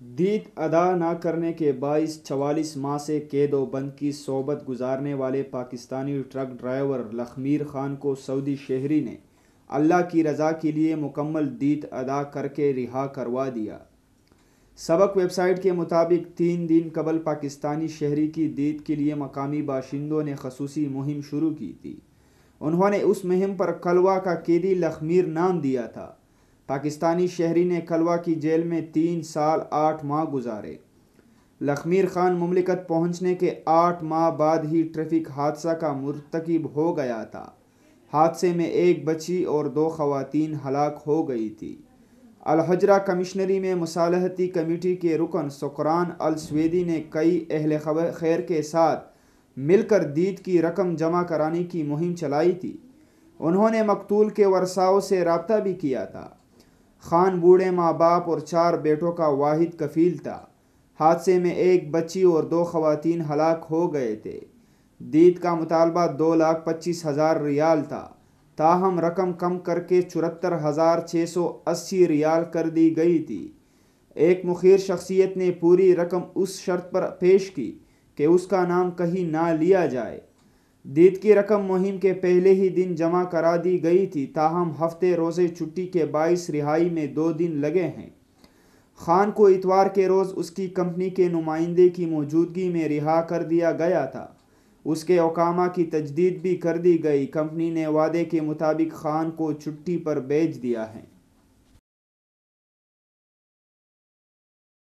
دید ادا نہ کرنے کے باعث 44 ماہ سے قید و بند کی صحبت گزارنے والے پاکستانی ٹرک ڈرائیور لخمیر خان کو سعودی شہری نے اللہ کی رضا کے لیے مکمل دید ادا کر کے رہا کروا دیا۔ سبق ویب سائٹ کے مطابق 3 دن قبل پاکستانی شہری کی دید کے لیے مقامی باشندوں نے خصوصی مہم شروع کی تھی۔ انہوں نے اس مہم پر کلوا کا قیدی لخمیر نام دیا تھا۔ پاکستانی شہری نے کلوا کی جیل میں 3 سال 8 ماہ گزارے۔ لخمیر خان مملکت پہنچنے کے 8 ماہ بعد ہی ٹریفک حادثہ کا مرتکب ہو گیا تھا۔ حادثے میں 1 بچی اور 2 خواتین ہلاک ہو گئی تھی۔ الحجرہ کمشنری میں مصالحتی کمیٹی کے رکن سکران السویدی نے کئی اہل خیر کے ساتھ مل کر دید کی رقم جمع کرانے کی مہم چلائی تھی۔ انہوں نے مقتول کے ورثاؤں سے رابطہ بھی کیا تھا۔ خان بوڑھے ماں باپ اور 4 بیٹوں کا واحد کفیل تھا۔ حادثے میں 1 بچی اور 2 خواتین ہلاک ہو گئے تھے۔ دید کا مطالبہ 2,25,000 ریال تھا، تاہم رقم کم کر کے 74,680 ریال کر دی گئی تھی۔ ایک مخیر شخصیت نے پوری رقم اس شرط پر پیش کی کہ اس کا نام کہیں نہ لیا جائے۔ دید کی رقم مہم کے پہلے ہی دن جمع کرا دی گئی تھی، تاہم ہفتے روزے چھٹی کے باعث رہائی میں 2 دن لگے ہیں۔ خان کو اتوار کے روز اس کی کمپنی کے نمائندے کی موجودگی میں رہا کر دیا گیا تھا۔ اس کے اقامہ کی تجدید بھی کر دی گئی۔ کمپنی نے وعدے کے مطابق خان کو چھٹی پر بھیج دیا ہے۔